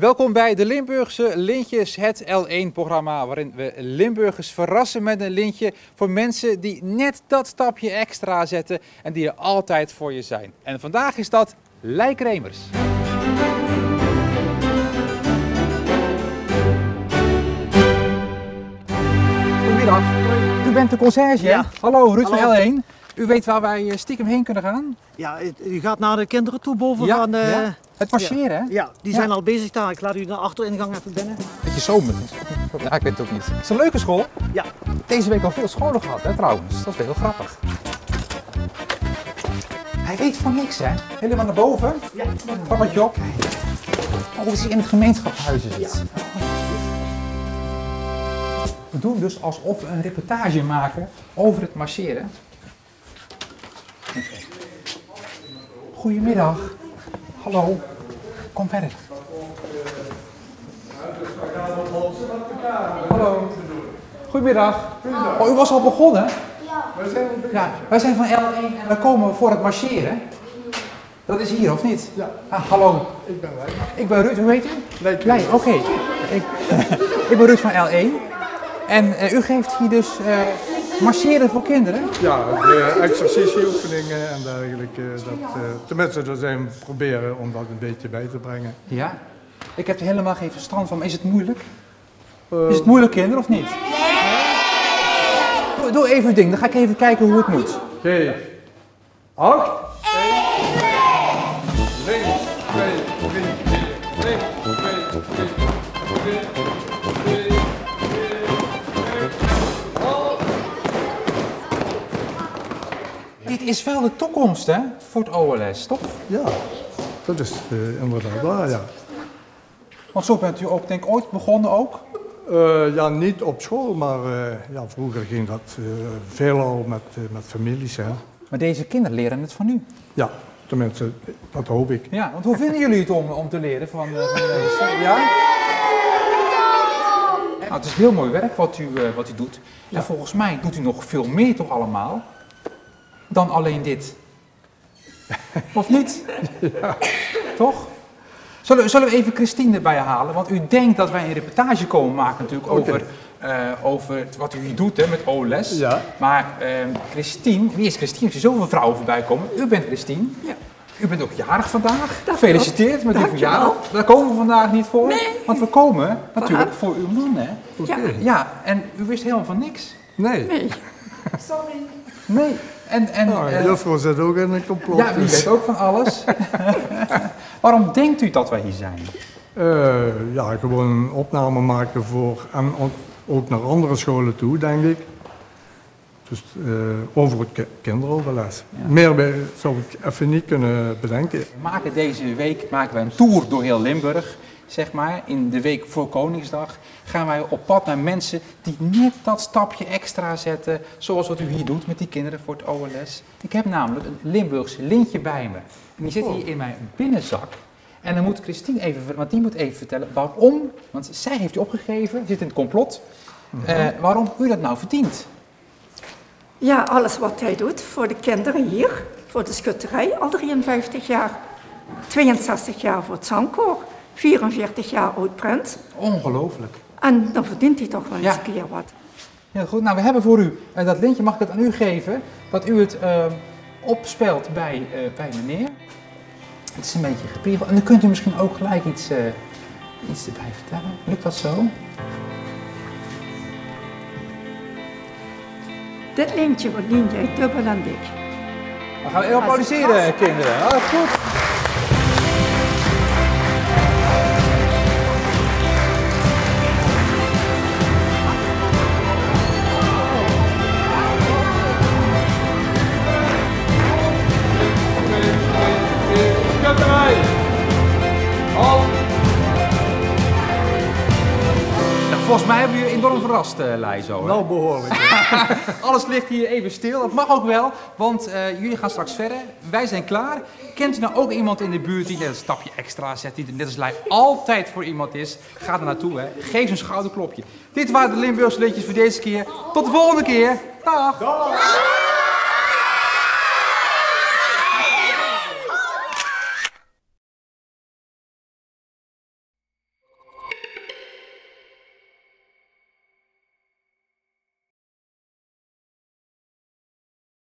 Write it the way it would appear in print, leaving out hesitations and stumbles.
Welkom bij de Limburgse Lintjes, het L1-programma waarin we Limburgers verrassen met een lintje voor mensen die net dat stapje extra zetten en die er altijd voor je zijn. En vandaag is dat Lei Kremers. Goedemiddag, u bent de conciërge. Ja. Hallo, Ruud Hallo. van L1. U weet waar wij stiekem heen kunnen gaan? Ja, u gaat naar de kinderen toe boven Ja, van... ja. Het marcheren, hè? Ja, die zijn al bezig daar. Ik laat u de achteringang even binnen. Beetje zomer. Ja, ik weet het ook niet. Het is een leuke school. Ja. Deze week al veel scholen gehad, hè, trouwens. Dat is wel heel grappig. Hij weet van niks, hè? Helemaal naar boven. Ja. Pappatje op. Oh, als hij in het gemeenschapshuis zit. Ja. We doen dus alsof we een reportage maken over het marcheren. Goedemiddag. Hallo. Kom verder. Hallo. Goedemiddag. Oh, u was al begonnen? Ja. Wij zijn van L1 en we komen voor het marcheren. Dat is hier, of niet? Ja. Ah, hallo. Ik ben Lei. Ik ben Ruud, hoe heet u? Lei. Lei, oké. Ik ben Ruud van L1. En u geeft hier dus marcheren voor kinderen? Ja, de exercitieoefeningen en dergelijke. Tenminste, dat zijn we proberen om dat een beetje bij te brengen. Ja. Ik heb er helemaal geen verstand van. Is het moeilijk? Is het moeilijk, kinderen, of niet? Nee! Doe even uw ding, dan ga ik even kijken hoe het moet. Geef 8, 1, links, 2, 3, 4, links, 2, 3, 4, 3, 4, Dit is wel de toekomst, hè, voor het OLS, toch? Ja, dat is inderdaad waar, ja. Want zo bent u ook, denk ik, ooit begonnen ook? Ja, niet op school, maar ja, vroeger ging dat veelal met families. Hè. Maar deze kinderen leren het van u. Ja, tenminste, dat hoop ik. Ja, want hoe vinden jullie het om te leren van deze? Ja? Nou, het is heel mooi werk wat u doet. En volgens mij doet u nog veel meer toch allemaal dan alleen dit. Of niet? Ja. Toch? Zullen we even Christine erbij halen? Want u denkt dat wij een reportage komen maken natuurlijk over wat u hier doet, hè, met OLS. Ja. Maar Christine, wie is Christine? Als er zoveel vrouwen voorbij komen. U bent Christine. Ja. U bent ook jarig vandaag. Dat Gefeliciteerd met uw Dank je wel. verjaardag. Daar komen we vandaag niet voor. Nee. Want we komen natuurlijk voor uw man, hè? Ja. Ja, en u wist helemaal van niks. Nee. Nee. Nee. En Nou, juffrouw zit ook in een complot. ja, die dus. weet ook van alles. Waarom denkt u dat wij hier zijn? Ja, gewoon een opname maken voor en ook naar andere scholen toe, denk ik. Dus over het kinderoverles. Ja. Meer zou ik even niet kunnen bedenken. Deze week maken wij een tour door heel Limburg. Zeg maar, in de week voor Koningsdag gaan wij op pad naar mensen die net dat stapje extra zetten, zoals wat u hier doet met die kinderen voor het OLS. Ik heb namelijk een Limburgse lintje bij me. En die zit hier in mijn binnenzak. En dan moet Christine even, want die moet even vertellen waarom, want zij heeft u opgegeven, zit in het complot, waarom u dat nou verdient. Ja, alles wat hij doet voor de kinderen hier, voor de schutterij, al 53 jaar. 62 jaar voor het zangkoor, 44 jaar Oud-Prins. Ongelooflijk. En dan verdient hij toch wel eens Ja. een keer wat. Ja, goed. Nou, we hebben voor u dat lintje, mag ik het aan u geven, dat u het opspelt bij meneer. Het is een beetje gepriegeld. En dan kunt u misschien ook gelijk iets erbij vertellen. Lukt dat zo? Dit lintje verdien jij dubbel en dik. We gaan even applaudisseren, kinderen. Oh, goed. Nou, volgens mij hebben we je enorm verrast, Lei, zo. Hè? Wel behoorlijk. Alles ligt hier even stil. Dat mag ook wel, want jullie gaan straks verder. Wij zijn klaar. Kent u nou ook iemand in de buurt die net een stapje extra zet, die er net als Lei altijd voor iemand is? Ga er naartoe, hè. Geef ze een schouderklopje. Dit waren de Limburgse Lintjes voor deze keer. Tot de volgende keer. Dag!